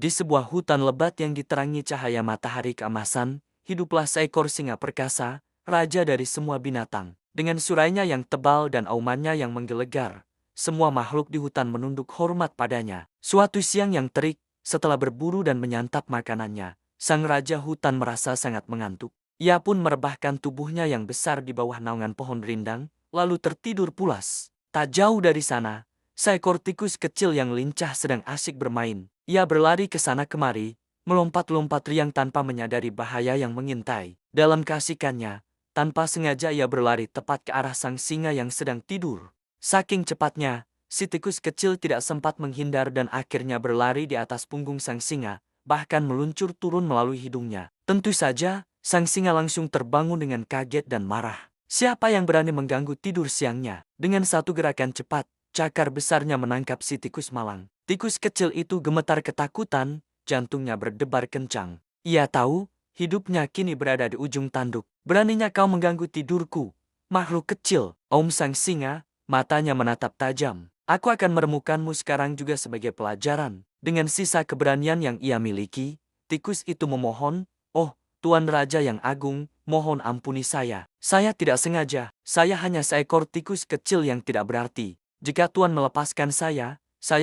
Di sebuah hutan lebat yang diterangi cahaya matahari keemasan, hiduplah seekor singa perkasa, raja dari semua binatang. Dengan surainya yang tebal dan aumannya yang menggelegar, semua makhluk di hutan menunduk hormat padanya. Suatu siang yang terik, setelah berburu dan menyantap makanannya, sang raja hutan merasa sangat mengantuk. Ia pun merebahkan tubuhnya yang besar di bawah naungan pohon rindang, lalu tertidur pulas. Tak jauh dari sana, seekor tikus kecil yang lincah sedang asyik bermain. Ia berlari ke sana kemari, melompat-lompat riang tanpa menyadari bahaya yang mengintai. Dalam keasikannya, tanpa sengaja ia berlari tepat ke arah sang singa yang sedang tidur. Saking cepatnya, si tikus kecil tidak sempat menghindar dan akhirnya berlari di atas punggung sang singa, bahkan meluncur turun melalui hidungnya. Tentu saja, sang singa langsung terbangun dengan kaget dan marah. Siapa yang berani mengganggu tidur siangnya? Dengan satu gerakan cepat, cakar besarnya menangkap si tikus malang. Tikus kecil itu gemetar ketakutan, jantungnya berdebar kencang. Ia tahu, hidupnya kini berada di ujung tanduk. Beraninya kau mengganggu tidurku, makhluk kecil. Sang singa, matanya menatap tajam. Aku akan meremukanmu sekarang juga sebagai pelajaran. Dengan sisa keberanian yang ia miliki, tikus itu memohon, "Oh, Tuan Raja yang agung, mohon ampuni saya. Saya tidak sengaja, saya hanya seekor tikus kecil yang tidak berarti. Jika Tuan melepaskan saya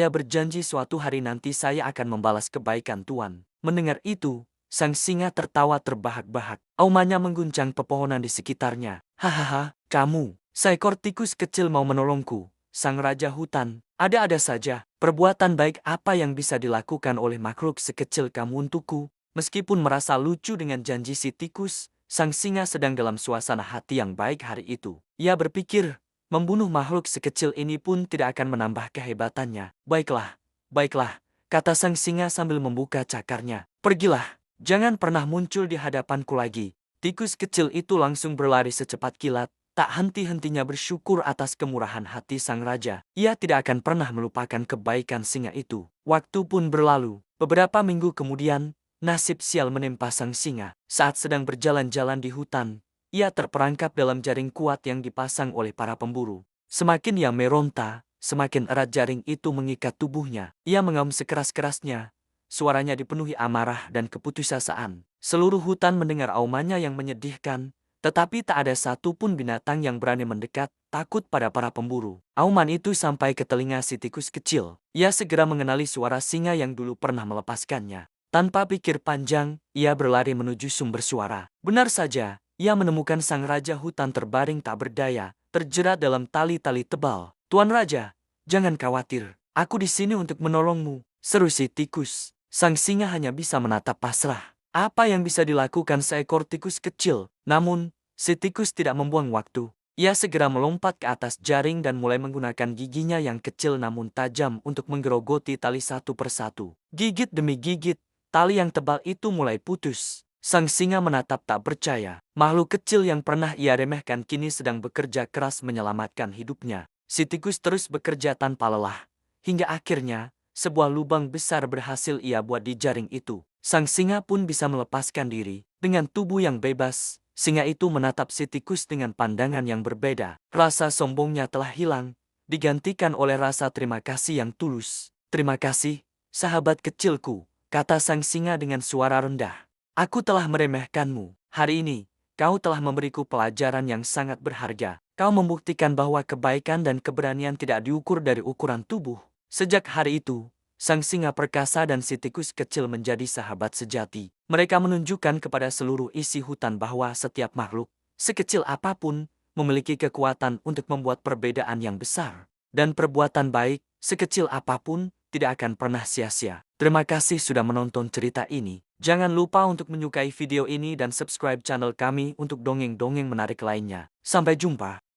berjanji suatu hari nanti saya akan membalas kebaikan Tuan." Mendengar itu, sang singa tertawa terbahak-bahak. Aumannya mengguncang pepohonan di sekitarnya. "Hahaha, kamu, seekor tikus kecil mau menolongku, sang raja hutan. Ada-ada saja, perbuatan baik apa yang bisa dilakukan oleh makhluk sekecil kamu untukku?" Meskipun merasa lucu dengan janji si tikus, sang singa sedang dalam suasana hati yang baik hari itu. Ia berpikir, membunuh makhluk sekecil ini pun tidak akan menambah kehebatannya. Baiklah, baiklah, kata sang singa sambil membuka cakarnya. "Pergilah, jangan pernah muncul di hadapanku lagi." Tikus kecil itu langsung berlari secepat kilat, tak henti-hentinya bersyukur atas kemurahan hati sang raja. Ia tidak akan pernah melupakan kebaikan singa itu. Waktu pun berlalu. Beberapa minggu kemudian, nasib sial menimpa sang singa. Saat sedang berjalan-jalan di hutan, ia terperangkap dalam jaring kuat yang dipasang oleh para pemburu. Semakin ia meronta, semakin erat jaring itu mengikat tubuhnya. Ia mengaum sekeras-kerasnya. Suaranya dipenuhi amarah dan keputusasaan. Seluruh hutan mendengar aumannya yang menyedihkan, tetapi tak ada satupun binatang yang berani mendekat, takut pada para pemburu. Auman itu sampai ke telinga si tikus kecil. Ia segera mengenali suara singa yang dulu pernah melepaskannya. Tanpa pikir panjang, ia berlari menuju sumber suara. Benar saja, ia menemukan sang raja hutan terbaring tak berdaya, terjerat dalam tali-tali tebal. "Tuan Raja, jangan khawatir, aku di sini untuk menolongmu," seru si tikus. Sang singa hanya bisa menatap pasrah. Apa yang bisa dilakukan seekor tikus kecil? Namun, si tikus tidak membuang waktu. Ia segera melompat ke atas jaring dan mulai menggunakan giginya yang kecil namun tajam untuk menggerogoti tali satu persatu. Gigit demi gigit, tali yang tebal itu mulai putus. Sang singa menatap tak percaya. Makhluk kecil yang pernah ia remehkan kini sedang bekerja keras menyelamatkan hidupnya. Si tikus terus bekerja tanpa lelah. Hingga akhirnya, sebuah lubang besar berhasil ia buat di jaring itu. Sang singa pun bisa melepaskan diri. Dengan tubuh yang bebas, singa itu menatap si tikus dengan pandangan yang berbeda. Rasa sombongnya telah hilang, digantikan oleh rasa terima kasih yang tulus. "Terima kasih, sahabat kecilku," kata sang singa dengan suara rendah. "Aku telah meremehkanmu. Hari ini, kau telah memberiku pelajaran yang sangat berharga. Kau membuktikan bahwa kebaikan dan keberanian tidak diukur dari ukuran tubuh." Sejak hari itu, sang singa perkasa dan si tikus kecil menjadi sahabat sejati. Mereka menunjukkan kepada seluruh isi hutan bahwa setiap makhluk, sekecil apapun, memiliki kekuatan untuk membuat perbedaan yang besar. Dan perbuatan baik, sekecil apapun, tidak akan pernah sia-sia. Terima kasih sudah menonton cerita ini. Jangan lupa untuk menyukai video ini dan subscribe channel kami untuk dongeng-dongeng menarik lainnya. Sampai jumpa.